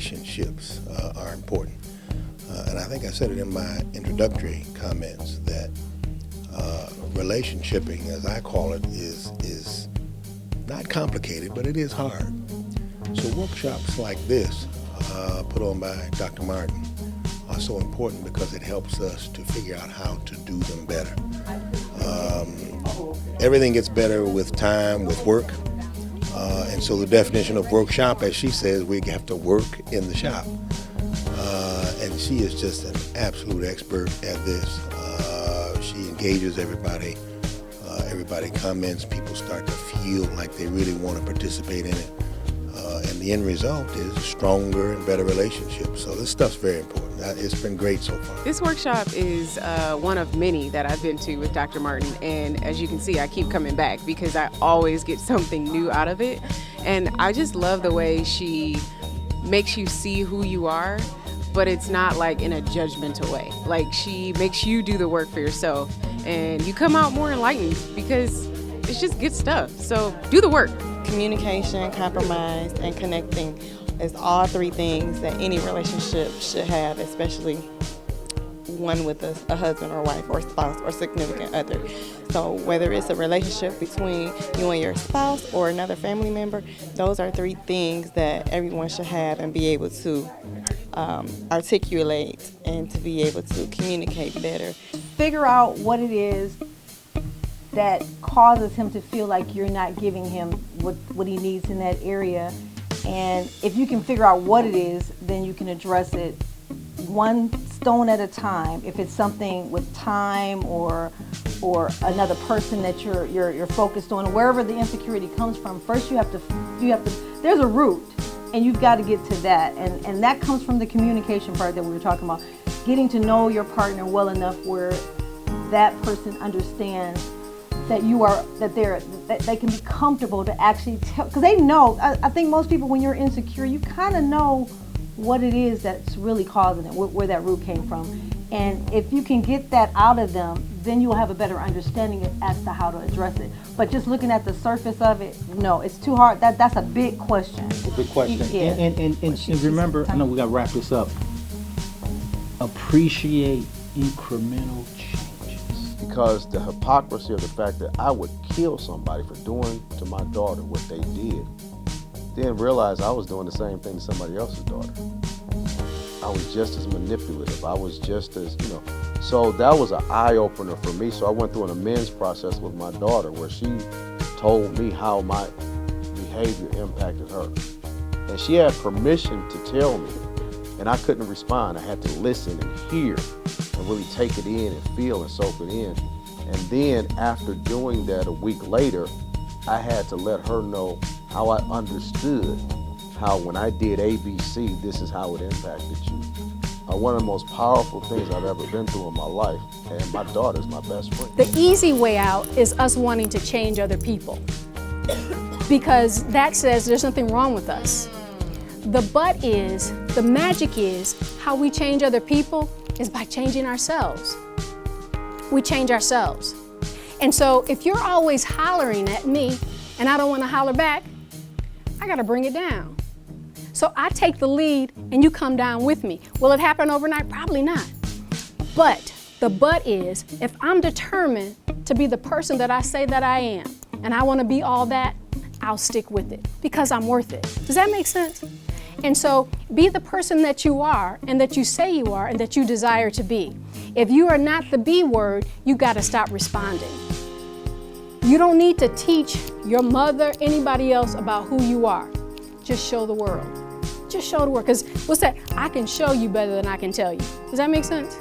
relationships are important. And I think I said it in my introductory comments that relationshiping, as I call it, is not complicated, but it is hard. So workshops like this, put on by Dr. Martin, are so important because it helps us to figure out how to do them better. Everything gets better with time, with work. And so the definition of workshop, as she says, we have to work in the shop. And she is just an absolute expert at this. She engages everybody. Everybody comments. People start to feel like they really want to participate in it. And the end result is stronger and better relationships. So this stuff's very important. It's been great so far. This workshop is one of many that I've been to with Dr. Martin. And as you can see, I keep coming back because I always get something new out of it. And I just love the way she makes you see who you are, but it's not like in a judgmental way. Like, she makes you do the work for yourself and you come out more enlightened because it's just good stuff. So do the work. Communication, compromise, and connecting is all three things that any relationship should have, especially one with a husband or wife or spouse or significant other. So whether it's a relationship between you and your spouse or another family member, those are three things that everyone should have and be able to articulate and to be able to communicate better. Figure out what it is that causes him to feel like you're not giving him what he needs in that area. And if you can figure out what it is, then you can address it one stone at a time. If it's something with time or another person that you're focused on, wherever the insecurity comes from, first you have to there's a root, and you've got to get to that. And that comes from the communication part that we were talking about. Getting to know your partner well enough where that person understands that they can be comfortable to actually tell, because they know. I think most people, when you're insecure, you kind of know what it is that's really causing it, where that root came from. And if you can get that out of them, then you'll have a better understanding as to how to address it. But just looking at the surface of it, no, it's too hard. That's a big question. It's a big question. Yeah. And remember, I know we got to wrap this up. Appreciate incremental changes. Because the hypocrisy of the fact that I would kill somebody for doing to my daughter what they did, then realize I was doing the same thing to somebody else's daughter. I was just as manipulative. I was just as, So that was an eye-opener for me. So I went through an amends process with my daughter where she told me how my behavior impacted her. And she had permission to tell me. And I couldn't respond. I had to listen and hear and really take it in and feel and soak it in. And then after doing that a week later, I had to let her know how I understood how when I did ABC, this is how it impacted you. One of the most powerful things I've ever been through in my life, and my daughter's my best friend. The easy way out is us wanting to change other people because that says there's nothing wrong with us. The magic is how we change other people is by changing ourselves. We change ourselves. And so if you're always hollering at me and I don't want to holler back, I got to bring it down. So I take the lead and you come down with me. Will it happen overnight? Probably not. But the but is, if I'm determined to be the person that I say that I am and I want to be all that, I'll stick with it because I'm worth it. Does that make sense? And so be the person that you are and that you say you are and that you desire to be. If you are not the B word, you got to stop responding. You don't need to teach your mother, anybody else about who you are. Just show the world. Just show the world. Because what's that? I can show you better than I can tell you. Does that make sense?